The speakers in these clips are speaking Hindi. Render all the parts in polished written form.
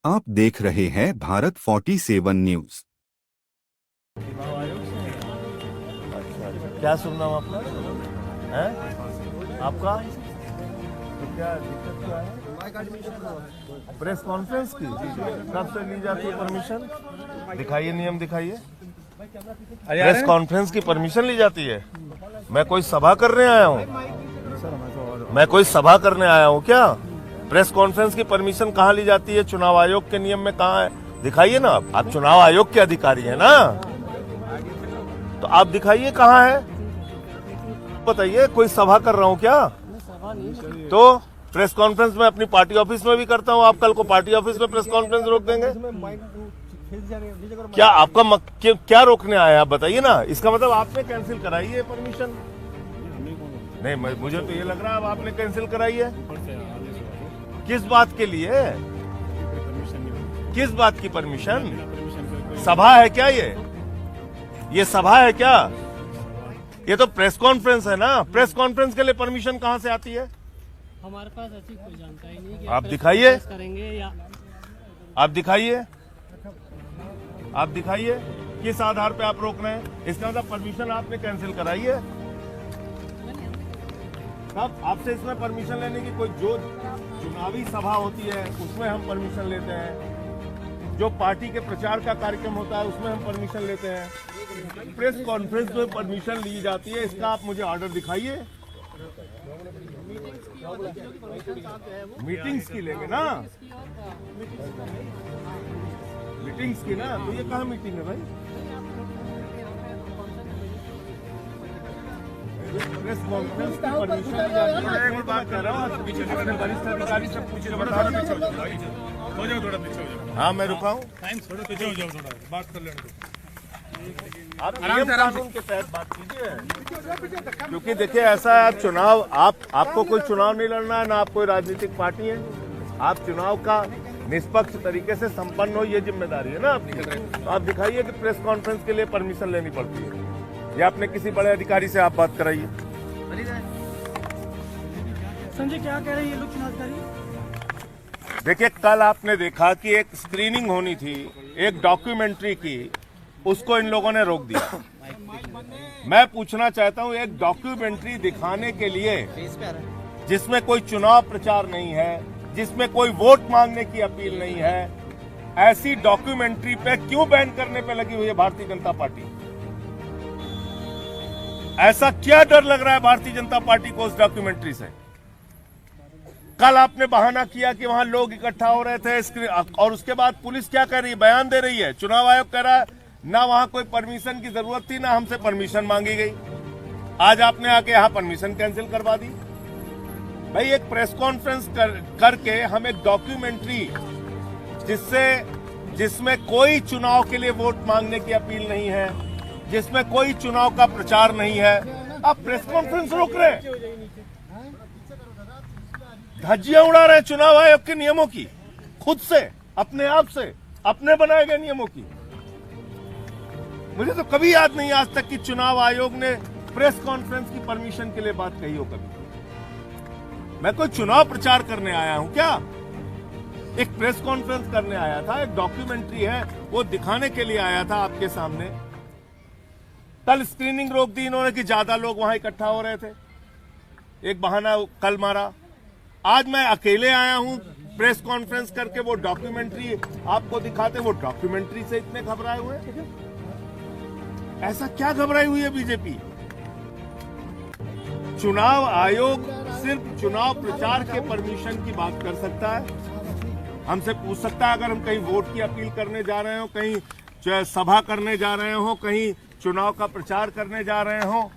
आप देख रहे हैं भारत 47 न्यूज। अच्छा, क्या सुनना हूँ आपका है? आपका तो क्या दिक्कत क्या है? प्रेस कॉन्फ्रेंस की कब से ली जाती है परमिशन? दिखाइए, नियम दिखाइए। प्रेस कॉन्फ्रेंस की परमिशन ली जाती है? मैं कोई सभा करने आया हूँ? मैं कोई सभा करने आया हूँ क्या? प्रेस कॉन्फ्रेंस की परमिशन कहाँ ली जाती है? चुनाव आयोग के नियम में कहाँ है? दिखाइए ना। आप चुनाव आयोग के अधिकारी हैं ना, तो आप दिखाइए कहाँ है, बताइए। कोई सभा कर रहा हूँ क्या? तो प्रेस कॉन्फ्रेंस में अपनी पार्टी ऑफिस में भी करता हूँ। आप कल को पार्टी ऑफिस में प्रेस कॉन्फ्रेंस रोक देंगे क्या? आपका क्या रोकने आया आप बताइए ना। इसका मतलब आपने कैंसिल कराई है परमिशन? नहीं, मुझे तो ये लग रहा है अब आपने कैंसिल कराई है। किस बात के लिए? किस बात की परमिशन? सभा है क्या ये सभा है क्या? ये तो प्रेस कॉन्फ्रेंस है ना। प्रेस कॉन्फ्रेंस के लिए परमिशन कहाँ से आती है? हमारे पास ऐसी कोई जानकारी नहीं कि आप दिखाइए, करेंगे या आप दिखाइए, आप दिखाइए किस आधार पे आप रोक रहे हैं। इसका मतलब परमिशन आपने कैंसिल कराई है। तब आपसे इसमें परमिशन लेने की कोई, जो चुनावी सभा होती है उसमें हम परमिशन लेते हैं, जो पार्टी के प्रचार का कार्यक्रम होता है उसमें हम परमिशन लेते हैं। प्रेस कॉन्फ्रेंस में परमिशन ली जाती है, इसका आप मुझे ऑर्डर दिखाइए। मीटिंग्स की लेंगे ना, मीटिंग्स की ना, तो ये कहाँ मीटिंग है भाई? प्रेस कॉन्फ्रेंस की परमिशन ली जाती है। मैं बात कर रहा हूँ, वरिष्ठ अधिकारी से पूछ के बता रहे हो जाओ, थोड़ा पीछे हो जाओ। हाँ, मैं रुका हूँ। थोड़ा पीछे हो जाओ, थोड़ा बात कर लेने दो। आप नियम कानून के तहत बात कीजिए, क्योंकि देखिए ऐसा है, आप चुनाव, आपको कोई चुनाव नहीं लड़ना है ना, आप कोई राजनीतिक पार्टी है। आप चुनाव का निष्पक्ष तरीके से संपन्न हो, ये जिम्मेदारी है ना आपकी। तो आप दिखाइए कि प्रेस कॉन्फ्रेंस के लिए परमिशन लेनी पड़ती है, या अपने किसी बड़े अधिकारी से आप बात कराइए। संजय क्या कह रहे हैं ये लोग चुनाव अधिकारी? देखिए, कल आपने देखा कि एक स्क्रीनिंग होनी थी एक डॉक्यूमेंट्री की, उसको इन लोगों ने रोक दिया। मैं पूछना चाहता हूं, एक डॉक्यूमेंट्री दिखाने के लिए जिसमें कोई चुनाव प्रचार नहीं है, जिसमें कोई वोट मांगने की अपील नहीं है, ऐसी डॉक्यूमेंट्री पे क्यों बैन करने पे लगी हुई है भारतीय जनता पार्टी? ऐसा क्या डर लग रहा है भारतीय जनता पार्टी को उस डॉक्यूमेंट्री से? कल आपने बहाना किया कि वहां लोग इकट्ठा हो रहे थे, और उसके बाद पुलिस क्या कर रही है? बयान दे रही है। चुनाव आयोग कह रहा है ना वहां कोई परमिशन की जरूरत थी, ना हमसे परमिशन मांगी गई। आज आपने आके यहां परमिशन कैंसिल करवा दी। भाई, एक प्रेस कॉन्फ्रेंस करके हम एक डॉक्यूमेंट्री जिसमें कोई चुनाव के लिए वोट मांगने की अपील नहीं है, जिसमें कोई चुनाव का प्रचार नहीं है, आप प्रेस कॉन्फ्रेंस रोक रहे हैं, धज्जियां उड़ा रहे हैं चुनाव आयोग के नियमों की, खुद से, अपने आप से, अपने बनाए गए नियमों की। मुझे तो कभी याद नहीं आज तक कि चुनाव आयोग ने प्रेस कॉन्फ्रेंस की परमिशन के लिए बात कही हो कभी। मैं कोई चुनाव प्रचार करने आया हूं क्या? एक प्रेस कॉन्फ्रेंस करने आया था, एक डॉक्यूमेंट्री है वो दिखाने के लिए आया था आपके सामने। कल स्क्रीनिंग रोक दी इन्होंने कि ज्यादा लोग वहां इकट्ठा हो रहे थे, एक बहाना कल मारा। आज मैं अकेले आया हूं प्रेस कॉन्फ्रेंस करके, वो डॉक्यूमेंट्री आपको दिखाते, वो डॉक्यूमेंट्री से इतने घबराए हुए हैं। ऐसा क्या घबराई हुई है बीजेपी? चुनाव आयोग सिर्फ चुनाव प्रचार के परमिशन की बात कर सकता है। हमसे पूछ सकता है, अगर हम कहीं वोट की अपील करने जा रहे हो, कहीं सभा करने जा रहे हो, कहीं चुनाव का प्रचार करने जा रहे हो,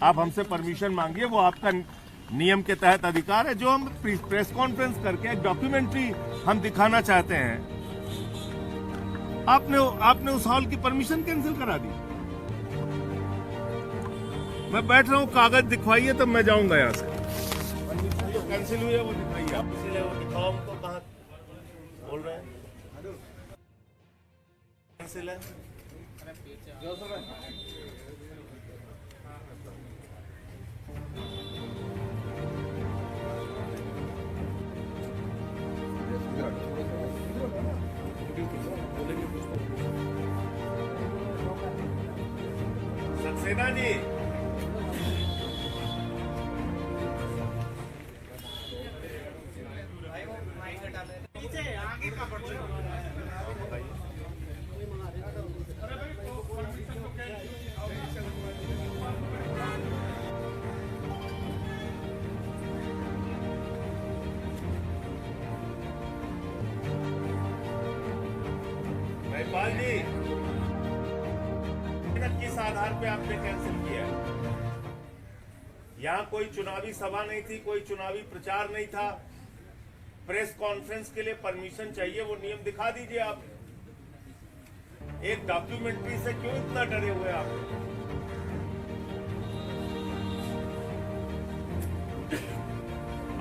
आप हमसे परमिशन मांगिए, वो आपका नियम के तहत अधिकार है। जो हम प्रेस कॉन्फ्रेंस करके एक डॉक्यूमेंट्री हम दिखाना चाहते हैं, आपने उस हॉल की परमिशन कैंसिल करा दी। मैं बैठ रहा हूँ, कागज दिखवाइए तब मैं जाऊंगा यहाँ से। जो कैंसिल हुई है वो दिखाइए आप, इसीलिए वो दिखाओ हमको। कहाँ बोल रहे हैं कैंसिल है? सक्सेना जी, महिपाल जी, किस आधार पे आपने कैंसिल किया? यहाँ कोई चुनावी सभा नहीं थी, कोई चुनावी प्रचार नहीं था। प्रेस कॉन्फ्रेंस के लिए परमिशन चाहिए, वो नियम दिखा दीजिए आप। एक डॉक्यूमेंट्री से क्यों इतना डरे हुए आप?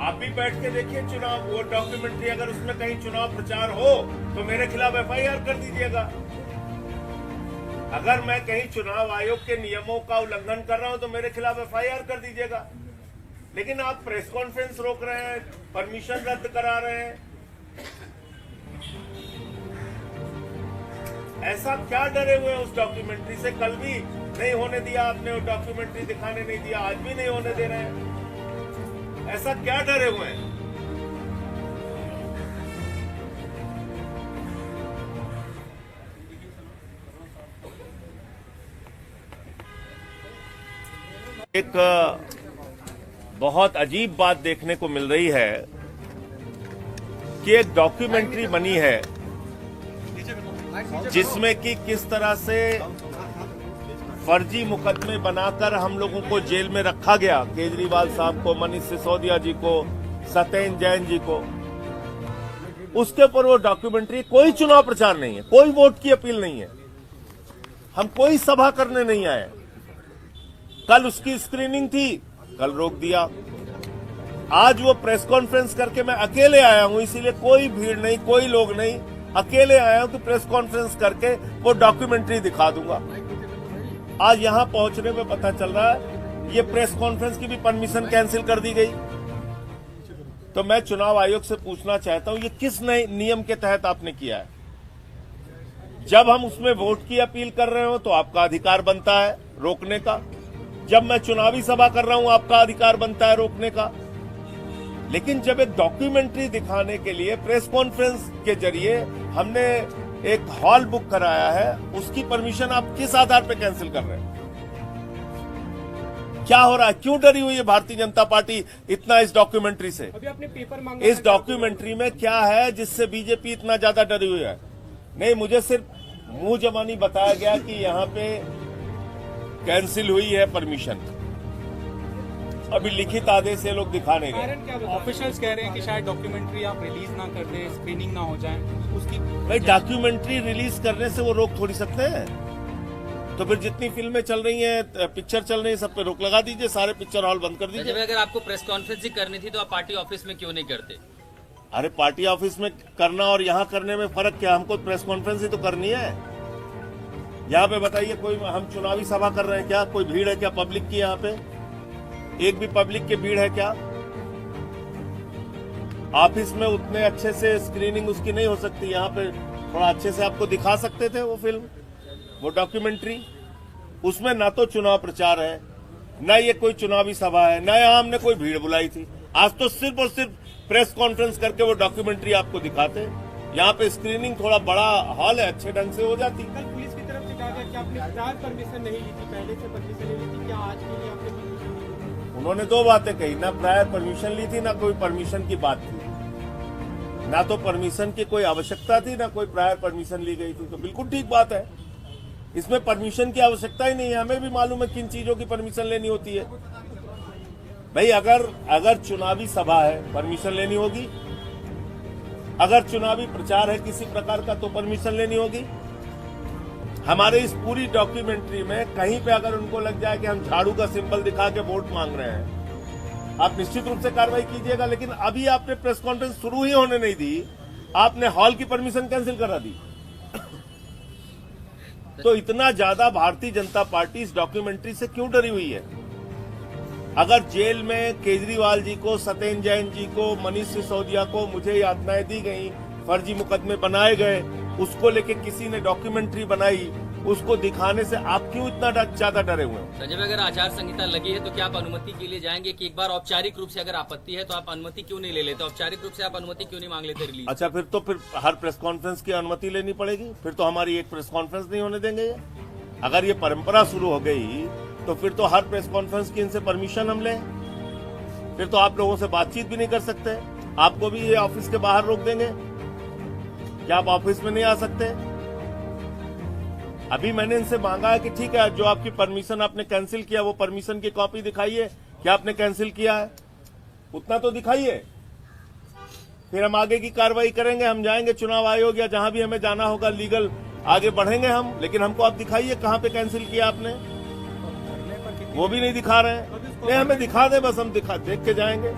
आप भी बैठ के देखिए चुनाव, वो डॉक्यूमेंट्री अगर उसमें कहीं चुनाव प्रचार हो तो मेरे खिलाफ एफआईआर कर दीजिएगा। अगर मैं कहीं चुनाव आयोग के नियमों का उल्लंघन कर रहा हूं तो मेरे खिलाफ एफआईआर कर दीजिएगा। लेकिन आप प्रेस कॉन्फ्रेंस रोक रहे हैं, परमिशन रद्द करा रहे हैं। ऐसा क्या डरे हुए हैं उस डॉक्यूमेंट्री से? कल भी नहीं होने दिया आपने, वो डॉक्यूमेंट्री दिखाने नहीं दिया, आज भी नहीं होने दे रहे हैं। ऐसा क्या डरे हुए हैं? एक बहुत अजीब बात देखने को मिल रही है कि एक डॉक्यूमेंट्री बनी है जिसमें कि किस तरह से फर्जी मुकदमे बनाकर हम लोगों को जेल में रखा गया, केजरीवाल साहब को, मनीष सिसोदिया जी को, सत्येंद्र जैन जी को। उसके ऊपर वो डॉक्यूमेंट्री, कोई चुनाव प्रचार नहीं है, कोई वोट की अपील नहीं है, हम कोई सभा करने नहीं आए। कल उसकी स्क्रीनिंग थी, कल रोक दिया। आज वो प्रेस कॉन्फ्रेंस करके मैं अकेले आया हूं, इसीलिए कोई भीड़ नहीं, कोई लोग नहीं, अकेले आया हूं कि प्रेस कॉन्फ्रेंस करके वो डॉक्यूमेंट्री दिखा दूंगा। आज यहां पहुंचने में पता चल रहा है ये प्रेस कॉन्फ्रेंस की भी परमिशन कैंसिल कर दी गई। तो मैं चुनाव आयोग से पूछना चाहता हूं, ये किस नए नियम के तहत आपने किया है? जब हम उसमें वोट की अपील कर रहे हो तो आपका अधिकार बनता है रोकने का, जब मैं चुनावी सभा कर रहा हूं आपका अधिकार बनता है रोकने का। लेकिन जब एक डॉक्यूमेंट्री दिखाने के लिए प्रेस कॉन्फ्रेंस के जरिए हमने एक हॉल बुक कराया है, उसकी परमिशन आप किस आधार पर कैंसिल कर रहे हैं? क्या हो रहा है? क्यों डरी हुई है भारतीय जनता पार्टी इतना इस डॉक्यूमेंट्री से? अभी आपने पेपर मांगा, इस डॉक्यूमेंट्री में क्या है जिससे बीजेपी इतना ज्यादा डरी हुई है? नहीं, मुझे सिर्फ मुंह जबानी बताया गया कि यहां पे कैंसिल हुई है परमिशन। अभी लिखित आदेश ये लोग दिखाने गए। ऑफिशियल्स कह रहे हैं कि शायद डॉक्यूमेंट्री आप रिलीज ना कर दें, स्क्रीनिंग ना हो जाए उसकी। भाई, डॉक्यूमेंट्री रिलीज करने से वो रोक थोड़ी सकते हैं। तो फिर जितनी फिल्में चल रही हैं, पिक्चर चल रही है, सब पे रोक लगा दीजिए, सारे पिक्चर हॉल बंद कर दीजिए। अगर आपको प्रेस कॉन्फ्रेंस ही करनी थी तो आप पार्टी ऑफिस में क्यों नहीं करते? अरे पार्टी ऑफिस में करना और यहाँ करने में फर्क क्या? हमको प्रेस कॉन्फ्रेंस ही तो करनी है। यहाँ पे बताइए, कोई हम चुनावी सभा कर रहे हैं क्या? कोई भीड़ है क्या पब्लिक की? यहाँ पे एक भी पब्लिक की भीड़ है क्या? ऑफिस में उतने अच्छे से स्क्रीनिंग उसकी नहीं हो सकती। यहाँ पे थोड़ा अच्छे से आपको दिखा सकते थे वो फिल्म, वो डॉक्यूमेंट्री। उसमें ना तो चुनाव प्रचार है, ना ये कोई चुनावी सभा है, ना यहाँ हमने कोई भीड़ बुलाई थी। आज तो सिर्फ और सिर्फ प्रेस कॉन्फ्रेंस करके वो डॉक्यूमेंट्री आपको दिखाते। यहाँ पे स्क्रीनिंग थोड़ा बड़ा हॉल है, अच्छे ढंग से हो जाती। कल पुलिस की तरफ से कहा गया कि आपने प्रायर परमिशन नहीं ली थी, पहले से परमिशन ले ली थी, क्या आज के लिए आपने परमिशन ली थी? उन्होंने दो बातें कही, ना प्रायर परमिशन ली थी, ना कोई परमिशन की बात थी। ना तो परमिशन की कोई आवश्यकता थी, ना कोई प्रायर परमिशन ली गई थी। तो बिल्कुल ठीक बात है, इसमें परमिशन की आवश्यकता ही नहीं है। हमें भी मालूम है किन चीजों की परमिशन लेनी होती है। भाई, अगर चुनावी सभा है परमिशन लेनी होगी, अगर चुनावी प्रचार है किसी प्रकार का तो परमिशन लेनी होगी। हमारे इस पूरी डॉक्यूमेंट्री में कहीं पे अगर उनको लग जाए कि हम झाड़ू का सिंबल दिखा के वोट मांग रहे हैं, आप निश्चित रूप से कार्रवाई कीजिएगा। लेकिन अभी आपने प्रेस कॉन्फ्रेंस शुरू ही होने नहीं दी, आपने हॉल की परमिशन कैंसिल करा दी। तो इतना ज्यादा भारतीय जनता पार्टी इस डॉक्यूमेंट्री से क्यों डरी हुई है? अगर जेल में केजरीवाल जी को, सत्येंद्र जैन जी को, मनीष सिसोदिया को मुझे यातनाएं दी गई, फर्जी मुकदमे बनाए गए, उसको लेके किसी ने डॉक्यूमेंट्री बनाई, उसको दिखाने से आप क्यों इतना ज्यादा डरे हुए हैं? संजय भाई, अगर आचार संहिता लगी है तो क्या आप अनुमति के लिए जाएंगे कि एक बार औपचारिक रूप से अगर आपत्ति है तो आप अनुमति क्यों नहीं ले लेते? औपचारिक रूप से आप अनुमति क्यों नहीं मांग लेते रिलीज? अच्छा, फिर हर प्रेस कॉन्फ्रेंस की अनुमति लेनी पड़ेगी? फिर तो हमारी एक प्रेस कॉन्फ्रेंस नहीं होने देंगे ये। अगर ये परंपरा शुरू हो गई तो फिर तो हर प्रेस कॉन्फ्रेंस की इनसे परमिशन हम लें। फिर तो आप लोगों से बातचीत भी नहीं कर सकते। आपको भी ये ऑफिस के बाहर रोक देंगे? क्या आप ऑफिस में नहीं आ सकते? अभी मैंने इनसे मांगा है कि ठीक है, जो आपकी परमिशन आपने कैंसिल किया वो परमिशन की कॉपी दिखाइए, क्या आपने कैंसिल किया है उतना तो दिखाइए, फिर हम आगे की कार्रवाई करेंगे। हम जाएंगे चुनाव आयोग या जहां भी हमें जाना होगा, लीगल आगे बढ़ेंगे हम, लेकिन हमको आप दिखाइए कहां पे कैंसिल किया आपने। वो भी नहीं दिखा रहे हैं। नहीं, हमें दिखा दे बस, हम देख के जाएंगे।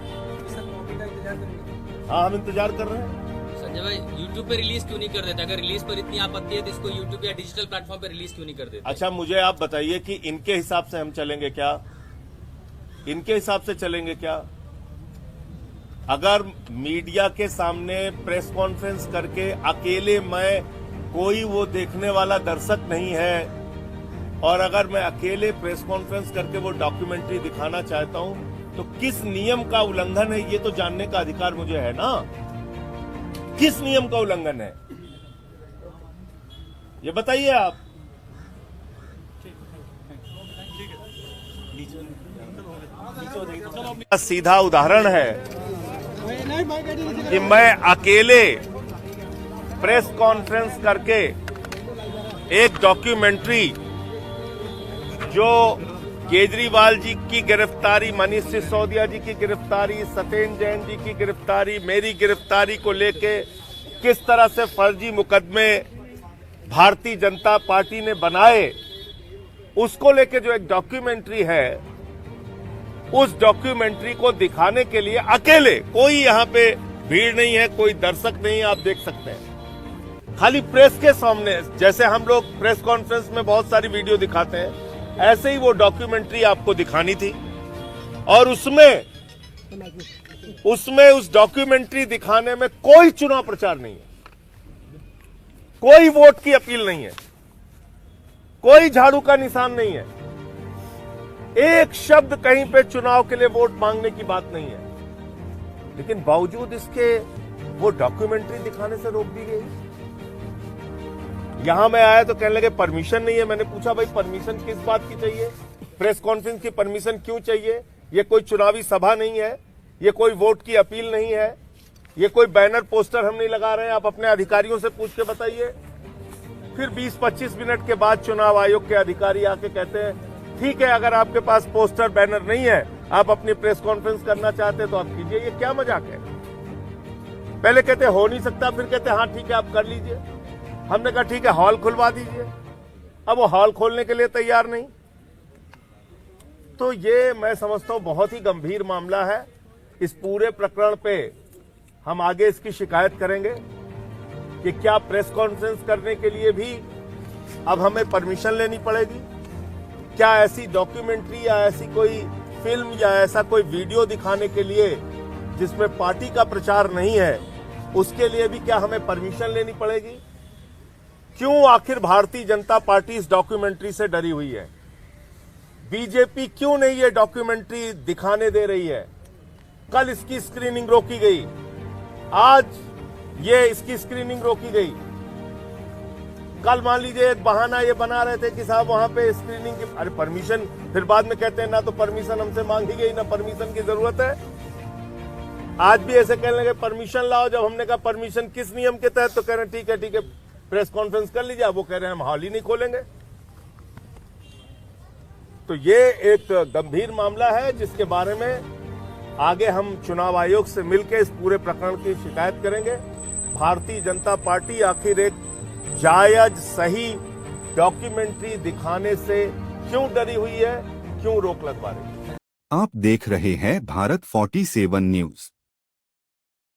हाँ, हम इंतजार कर रहे हैं। संजय भाई, यूट्यूब पे रिलीज क्यों नहीं कर देते? अगर रिलीज पर इतनी आपत्ति है तो इसको यूट्यूब या डिजिटल प्लेटफॉर्म पे रिलीज क्यों नहीं कर देते? अच्छा, मुझे आप बताइए कि इनके हिसाब से हम चलेंगे क्या? इनके हिसाब से चलेंगे क्या? अगर मीडिया के सामने प्रेस कॉन्फ्रेंस करके अकेले मैं, कोई वो देखने वाला दर्शक नहीं है, और अगर मैं अकेले प्रेस कॉन्फ्रेंस करके वो डॉक्यूमेंट्री दिखाना चाहता हूं तो किस नियम का उल्लंघन है ये तो जानने का अधिकार मुझे है ना। किस नियम का उल्लंघन है ये बताइए आप। सीधा उदाहरण है कि मैं अकेले प्रेस कॉन्फ्रेंस करके एक डॉक्यूमेंट्री, जो केजरीवाल जी की गिरफ्तारी, मनीष सिसोदिया जी की गिरफ्तारी, सत्येंद्र जैन जी की गिरफ्तारी, मेरी गिरफ्तारी को लेके किस तरह से फर्जी मुकदमे भारतीय जनता पार्टी ने बनाए, उसको लेके जो एक डॉक्यूमेंट्री है, उस डॉक्यूमेंट्री को दिखाने के लिए अकेले, कोई यहां पे भीड़ नहीं है, कोई दर्शक नहीं है, आप देख सकते हैं, खाली प्रेस के सामने, जैसे हम लोग प्रेस कॉन्फ्रेंस में बहुत सारी वीडियो दिखाते हैं, ऐसे ही वो डॉक्यूमेंट्री आपको दिखानी थी। और उसमें उस डॉक्यूमेंट्री दिखाने में कोई चुनाव प्रचार नहीं है, कोई वोट की अपील नहीं है, कोई झाड़ू का निशान नहीं है, एक शब्द कहीं पे चुनाव के लिए वोट मांगने की बात नहीं है, लेकिन बावजूद इसके वो डॉक्यूमेंट्री दिखाने से रोक दी गई। यहां मैं आया तो कहने लगे परमिशन नहीं है। मैंने पूछा भाई परमिशन किस बात की चाहिए? प्रेस कॉन्फ्रेंस की परमिशन क्यों चाहिए? ये कोई चुनावी सभा नहीं है, ये कोई वोट की अपील नहीं है, ये कोई बैनर पोस्टर हम नहीं लगा रहे हैं। आप अपने अधिकारियों से पूछ के बताइए। फिर 20-25 मिनट के बाद चुनाव आयोग के अधिकारी आके कहते हैं ठीक है, अगर आपके पास पोस्टर बैनर नहीं है, आप अपनी प्रेस कॉन्फ्रेंस करना चाहते हैं तो आप कीजिए। ये क्या मजाक है? पहले कहते हो नहीं सकता, फिर कहते हाँ ठीक है आप कर लीजिए। हमने कहा ठीक है हॉल खुलवा दीजिए, अब वो हॉल खोलने के लिए तैयार नहीं। तो ये मैं समझता हूं बहुत ही गंभीर मामला है। इस पूरे प्रकरण पे हम आगे इसकी शिकायत करेंगे कि क्या प्रेस कॉन्फ्रेंस करने के लिए भी अब हमें परमिशन लेनी पड़ेगी? क्या ऐसी डॉक्यूमेंट्री या ऐसी कोई फिल्म या ऐसा कोई वीडियो दिखाने के लिए जिसमें पार्टी का प्रचार नहीं है, उसके लिए भी क्या हमें परमिशन लेनी पड़ेगी? क्यों आखिर भारतीय जनता पार्टी इस डॉक्यूमेंट्री से डरी हुई है? बीजेपी क्यों नहीं ये डॉक्यूमेंट्री दिखाने दे रही है? कल इसकी स्क्रीनिंग रोकी गई, आज ये इसकी स्क्रीनिंग रोकी गई। कल मान लीजिए एक बहाना ये बना रहे थे कि साहब वहां पे स्क्रीनिंग की, अरे परमिशन, फिर बाद में कहते हैं ना तो परमिशन हमसे मांगी गई, ना परमिशन की जरूरत है। आज भी ऐसे कहने लगे परमिशन लाओ। जब हमने कहा परमिशन किस नियम के तहत, तो कह रहे हैं ठीक है प्रेस कॉन्फ्रेंस कर लीजिए। वो कह रहे हैं हम हॉल ही नहीं खोलेंगे। तो ये एक गंभीर मामला है जिसके बारे में आगे हम चुनाव आयोग से मिलकर इस पूरे प्रकरण की शिकायत करेंगे। भारतीय जनता पार्टी आखिर एक जायज सही डॉक्यूमेंट्री दिखाने से क्यों डरी हुई है, क्यों रोक लगवा रही है? आप देख रहे हैं भारत 47 न्यूज।